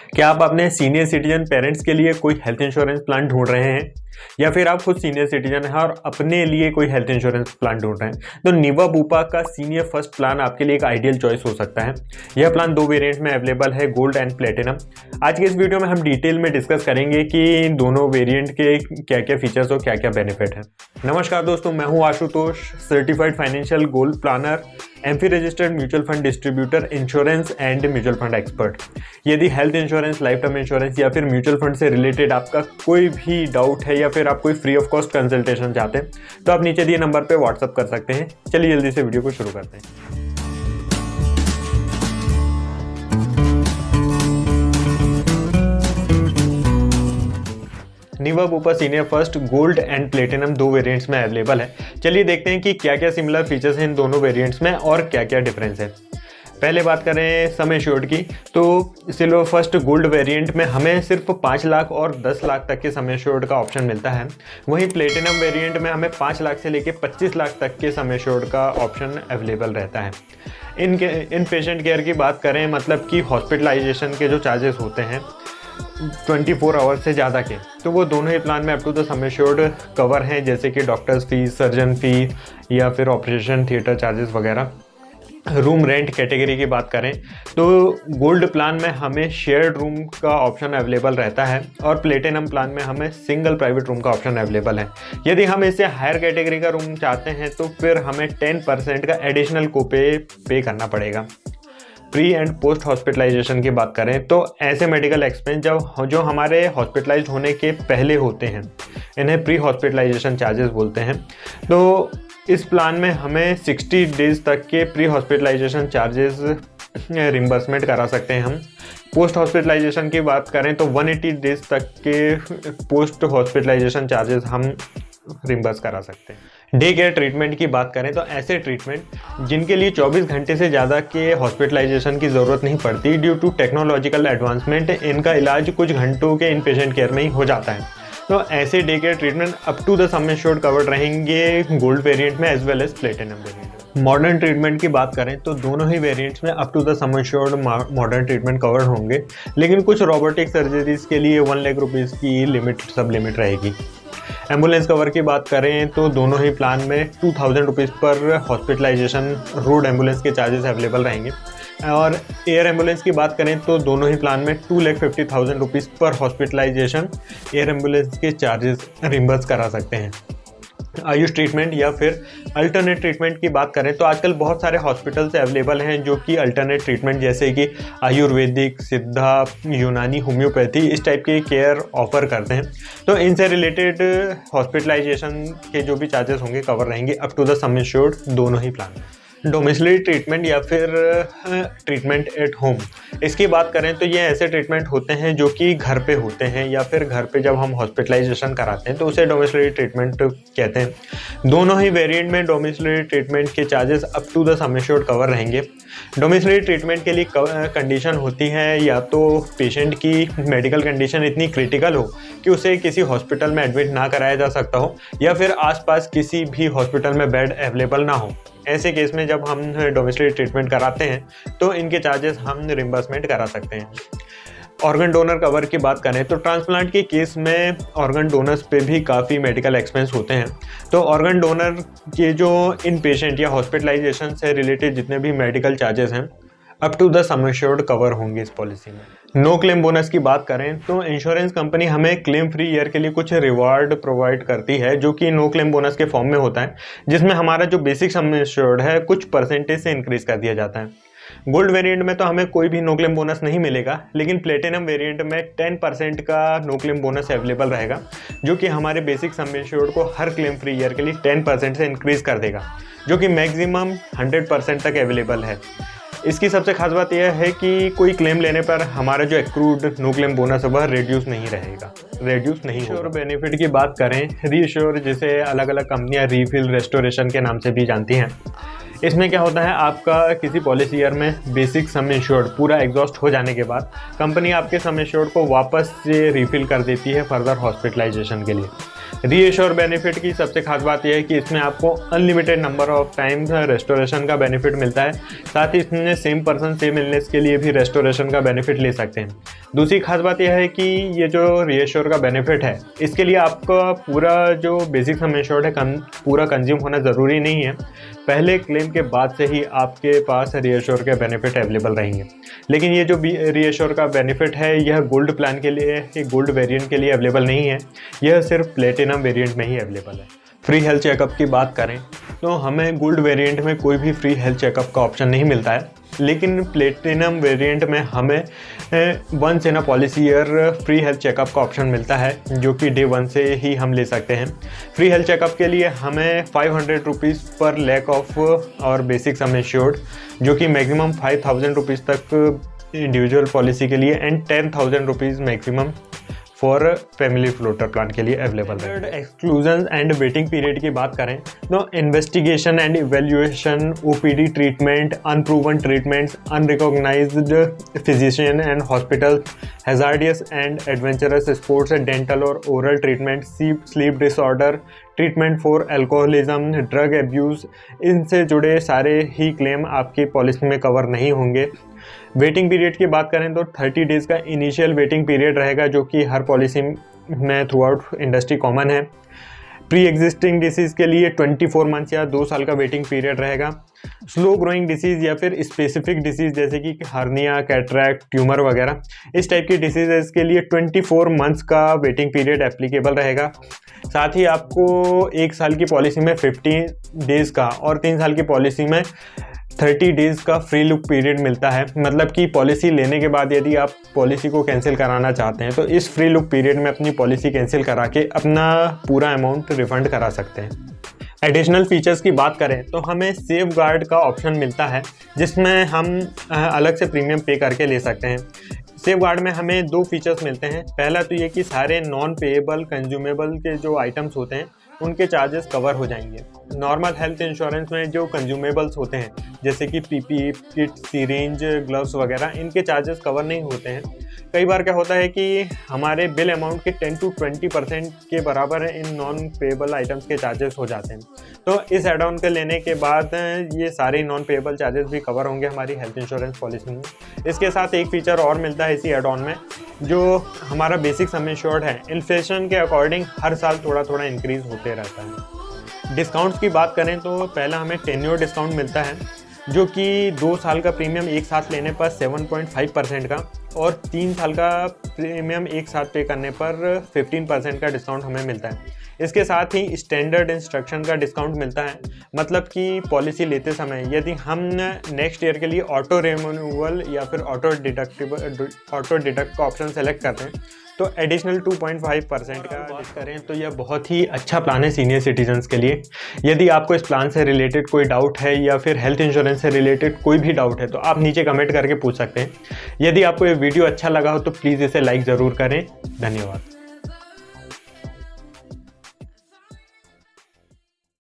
क्या आप अपने सीनियर सिटीजन पेरेंट्स के लिए कोई हेल्थ इंश्योरेंस प्लान ढूंढ रहे हैं या फिर आप खुद सीनियर सिटीजन हैं और अपने लिए कोई हेल्थ इंश्योरेंस प्लान ढूंढ रहे हैं तो निवा बुपा का सीनियर फर्स्ट प्लान आपके लिए एक आइडियल चॉइस हो सकता है। यह प्लान दो वेरिएंट में अवेलेबल है, गोल्ड एंड प्लेटिनम। आज के इस वीडियो में हम डिटेल में डिस्कस करेंगे कि दोनों वेरिएंट के क्या क्या फीचर्स और क्या क्या बेनिफिट है। नमस्कार दोस्तों, मैं हूं Ashutosh, certified financial gold planner, AMFI registered mutual fund distributor, insurance and mutual fund expert. यदि health insurance, life term insurance या फिर म्यूचुअल फंड से रिलेटेड आपका कोई भी डाउट है या फिर आप कोई फ्री ऑफ कॉस्ट कंसल्टेशन चाहते हैं तो आप नीचे दिए नंबर पे व्हाट्सअप कर सकते हैं। चलिए जल्दी से वीडियो को शुरू करते हैं। Niva Bupa senior first gold and platinum दो वेरिएंट्स में अवेलेबल है। चलिए देखते हैं कि क्या क्या सिमिलर फीचर्स हैं इन दोनों वेरिएंट्स में और क्या क्या डिफरेंस है। पहले बात करें सम एश्योर्ड की, तो सिल्वर फर्स्ट गोल्ड वेरिएंट में हमें सिर्फ 5 लाख और 10 लाख तक के सम एश्योर्ड का ऑप्शन मिलता है। वहीं प्लेटिनम वेरिएंट में हमें 5 लाख से लेकर 25 लाख तक के सम एश्योर्ड का ऑप्शन अवेलेबल रहता है। इन पेशेंट केयर की बात करें, मतलब कि हॉस्पिटलाइजेशन के जो चार्जेस होते हैं 24 आवर्स से ज़्यादा के, तो वो दोनों ही प्लान में up to the sum assured cover हैं, जैसे कि डॉक्टर्स फीस, सर्जन फी या फिर ऑपरेशन थिएटर चार्जेस वगैरह। रूम रेंट कैटेगरी की बात करें तो गोल्ड प्लान में हमें शेयर्ड रूम का ऑप्शन अवेलेबल रहता है और प्लेटिनम प्लान में हमें सिंगल प्राइवेट रूम का ऑप्शन अवेलेबल है। यदि हम इससे हायर कैटेगरी का रूम चाहते हैं तो फिर हमें 10% का एडिशनल कोपे पे करना पड़ेगा। प्री एंड पोस्ट हॉस्पिटलाइजेशन की बात करें तो ऐसे मेडिकल एक्सपेंस जो हमारे हॉस्पिटलाइज होने के पहले होते हैं, इन्हें प्री हॉस्पिटलाइजेशन चार्जेस बोलते हैं। तो इस प्लान में हमें 60 डेज तक के प्री हॉस्पिटलाइजेशन चार्जेस रिम्बर्समेंट करा सकते हैं हम। पोस्ट हॉस्पिटलाइजेशन की बात करें तो 180 डेज तक के पोस्ट हॉस्पिटलाइजेशन चार्जेस हम रिम्बर्स करा सकते हैं। डे केयर ट्रीटमेंट की बात करें तो ऐसे ट्रीटमेंट जिनके लिए 24 घंटे से ज़्यादा के हॉस्पिटलाइजेशन की ज़रूरत नहीं पड़ती, ड्यू टू टेक्नोलॉजिकल एडवांसमेंट इनका इलाज कुछ घंटों के इन पेशेंट केयर में ही हो जाता है। तो ऐसे day care treatment up to the sum assured covered रहेंगे गोल्ड वेरिएंट में as well as platinum variant. Modern treatment की बात करें तो दोनों ही वेरिएंट्स में up to the sum assured modern treatment covered होंगे, लेकिन कुछ रोबोटिक सर्जरीज के लिए 1 लाख रुपीज़ की सब लिमिट रहेगी। एम्बुलेंस कवर की बात करें तो दोनों ही प्लान में 2000 रुपीज़ पर हॉस्पिटलाइजेशन रोड एम्बुलेंस के चार्जेस अवेलेबल रहेंगे और एयर एम्बुलेंस की बात करें तो दोनों ही प्लान में 2,50,000 रुपीज़ पर हॉस्पिटलाइजेशन एयर एम्बुलेंस के चार्जेस रिम्बर्स करा सकते हैं। आयुष ट्रीटमेंट या फिर अल्टरनेट ट्रीटमेंट की बात करें तो आजकल बहुत सारे हॉस्पिटल्स अवेलेबल हैं जो कि अल्टरनेट ट्रीटमेंट जैसे कि आयुर्वेदिक, सिद्धा, यूनानी, होम्योपैथी इस टाइप के केयर ऑफर करते हैं। तो इनसे रिलेटेड हॉस्पिटलाइजेशन के जो भी चार्जेस होंगे कवर रहेंगे up to the sum assured दोनों ही प्लान में। डोमिसिलरी ट्रीटमेंट या फिर ट्रीटमेंट एट होम, इसकी बात करें तो ये ऐसे ट्रीटमेंट होते हैं जो कि घर पे होते हैं या फिर घर पे जब हम हॉस्पिटलाइजेशन कराते हैं तो उसे डोमिसिलरी ट्रीटमेंट कहते हैं। दोनों ही वेरिएंट में डोमिसिलरी ट्रीटमेंट के charges up to the sum assured cover रहेंगे। डोमिसिलरी ट्रीटमेंट के लिए कंडीशन होती है या तो पेशेंट की मेडिकल कंडीशन इतनी क्रिटिकल हो कि उसे किसी हॉस्पिटल में एडमिट ना कराया जा सकता हो या फिर आसपास किसी भी हॉस्पिटल में बेड अवेलेबल ना हो। ऐसे केस में जब हम डोमिसिलरी ट्रीटमेंट कराते हैं तो इनके चार्जेस हम रिम्बर्समेंट करा सकते हैं। ऑर्गन डोनर कवर की बात करें तो ट्रांसप्लांट के केस में ऑर्गन डोनर्स पे भी काफ़ी मेडिकल एक्सपेंस होते हैं। तो ऑर्गन डोनर के जो इन पेशेंट या हॉस्पिटलाइजेशन से रिलेटेड जितने भी मेडिकल चार्जेस हैं up to the sum assured cover होंगे इस पॉलिसी में। नो क्लेम बोनस की बात करें तो इंश्योरेंस कंपनी हमें क्लेम फ्री ईयर के लिए कुछ रिवार्ड प्रोवाइड करती है जो कि नो क्लेम बोनस के फॉर्म में होता है, जिसमें हमारा जो बेसिक सम एश्योर्ड है कुछ परसेंटेज से इंक्रीज कर दिया जाता है। गोल्ड वेरिएंट में तो हमें कोई भी नो क्लेम बोनस नहीं मिलेगा, लेकिन प्लेटिनम वेरिएंट में 10% का नो क्लेम बोनस अवेलेबल रहेगा जो कि हमारे बेसिक सम एश्योर्ड को हर क्लेम फ्री ईयर के लिए 10% से इंक्रीज कर देगा, जो कि मैक्सिमम 100% तक अवेलेबल है। इसकी सबसे खास बात यह है कि कोई क्लेम लेने पर हमारा जो एक्रूड नो क्लेम बोनस है वह रिड्यूस नहीं होगा। और बेनिफिट की बात करें, रीश्योर जिसे अलग अलग कंपनियां रीफिल रेस्टोरेशन के नाम से भी जानती हैं, इसमें क्या होता है, आपका किसी पॉलिसी ईयर में बेसिक सम इंश्योर्ड पूरा एग्जॉस्ट हो जाने के बाद कंपनी आपके सम इंश्योर्ड को वापस से रिफिल कर देती है फर्दर हॉस्पिटलाइजेशन के लिए। रीएश्योर बेनिफिट की सबसे खास बात यह है कि इसमें आपको unlimited number of time restoration का बेनिफिट मिलता है। साथ ही इसमें सेम पर्सन सेम इलनेस के लिए भी रेस्टोरेशन का बेनिफिट ले सकते हैं। दूसरी खास बात यह है कि ये जो रीएश्योर का बेनिफिट है, इसके लिए आपका पूरा जो बेसिक सम एश्योर्ड है पूरा कंज्यूम होना ज़रूरी नहीं है। पहले क्लेम के बाद से ही आपके पास रीएश्योर के बेनिफिट अवेलेबल रहेंगे। लेकिन ये जो रीएश्योर का बेनिफिट है यह गोल्ड प्लान के लिए, गोल्ड वेरिएंट के लिए अवेलेबल नहीं है, यह सिर्फ प्लेटिनम वेरिएंट में ही अवेलेबल है। फ्री हेल्थ चेकअप की बात करें तो हमें गोल्ड वेरिएंट में कोई भी फ्री हेल्थ चेकअप का ऑप्शन नहीं मिलता है, लेकिन प्लेटिनम वेरिएंट में हमें once in a policy year free health checkup का ऑप्शन मिलता है, जो कि डे 1 से ही हम ले सकते हैं। फ्री हेल्थ चेकअप के लिए हमें 500 रुपीज़ पर लैक ऑफ और बेसिक सम एश्योर्ड, जो कि मैक्सिमम 5000 रुपीज़ तक इंडिविजुअल पॉलिसी के लिए and 10,000 rupees maximum for family floater plan के लिए अवेलेबल है। एक्सक्लूजन एंड वेटिंग पीरियड की बात करें तो investigation and evaluation, OPD treatment, unproven treatments, unrecognised physician and hospital, hazardous and adventurous sports, dental और oral treatment, sleep disorder, treatment for alcoholism, drug abuse, इनसे जुड़े सारे ही क्लेम आपकी पॉलिसी में कवर नहीं होंगे। वेटिंग पीरियड की बात करें तो 30 डेज़ का इनिशियल वेटिंग पीरियड रहेगा, जो कि हर पॉलिसी में थ्रू आउट इंडस्ट्री कॉमन है। प्री एग्जिस्टिंग डिसीज़ के लिए 24 मंथ्स या 2 साल का वेटिंग पीरियड रहेगा। स्लो ग्रोइंग डिसीज़ या फिर स्पेसिफिक डिसीज़ जैसे कि हर्निया, कैटरैक्ट, ट्यूमर वगैरह, इस टाइप की डिसीज़ के लिए 24 मंथ्स का वेटिंग पीरियड एप्लीकेबल रहेगा। साथ ही आपको 1 साल की पॉलिसी में 50 डेज़ का और 3 साल की पॉलिसी में 30 डेज़ का फ्री लुक पीरियड मिलता है। मतलब कि पॉलिसी लेने के बाद यदि आप पॉलिसी को कैंसिल कराना चाहते हैं तो इस फ्री लुक पीरियड में अपनी पॉलिसी कैंसिल करा के अपना पूरा अमाउंट रिफंड करा सकते हैं। एडिशनल फीचर्स की बात करें तो हमें सेफ गार्ड का ऑप्शन मिलता है, जिसमें हम अलग से प्रीमियम पे करके ले सकते हैं। सेफ गार्ड में हमें 2 फीचर्स मिलते हैं। पहला तो ये कि सारे नॉन पेएबल कंज्यूमेबल के जो आइटम्स होते हैं उनके चार्जेस कवर हो जाएंगे। नॉर्मल हेल्थ इंश्योरेंस में जो कंज्यूमेबल्स होते हैं जैसे कि पीपीई किट, सीरेंज, ग्लव्स वगैरह, इनके चार्जेस कवर नहीं होते हैं। कई बार क्या होता है कि हमारे बिल अमाउंट के 10 to 20% के बराबर इन नॉन पेएबल आइटम्स के चार्जेस हो जाते हैं। तो इस एड ऑन के लेने के बाद ये सारे नॉन पेएबल चार्जेस भी कवर होंगे हमारी हेल्थ इंश्योरेंस पॉलिसी में। इसके साथ एक फीचर और मिलता है इसी एड ऑन में, जो हमारा बेसिक सम एश्योर्ड है, इन्फ्लेशन के अकॉर्डिंग हर साल थोड़ा थोड़ा इंक्रीज होते रहता है। डिस्काउंट्स की बात करें तो पहला हमें टेन्योर डिस्काउंट मिलता है, जो कि 2 साल का प्रीमियम एक साथ लेने पर 7.5% का और 3 साल का प्रीमियम एक साथ पे करने पर 15% का डिस्काउंट हमें मिलता है। इसके साथ ही स्टैंडर्ड इंस्ट्रक्शन का डिस्काउंट मिलता है। मतलब कि पॉलिसी लेते समय यदि हम नेक्स्ट ईयर के लिए ऑटो रिन्यूअल या फिर ऑटो डिडक्ट का ऑप्शन सेलेक्ट करते हैं तो एडिशनल 2.5% का बात करें तो यह बहुत ही अच्छा प्लान है सीनियर सिटीजन्स के लिए। यदि आपको इस प्लान से रिलेटेड कोई डाउट है या फिर हेल्थ इंश्योरेंस से रिलेटेड कोई भी डाउट है तो आप नीचे कमेंट करके पूछ सकते हैं। यदि आपको ये वीडियो अच्छा लगा हो तो प्लीज़ इसे लाइक ज़रूर करें। धन्यवाद।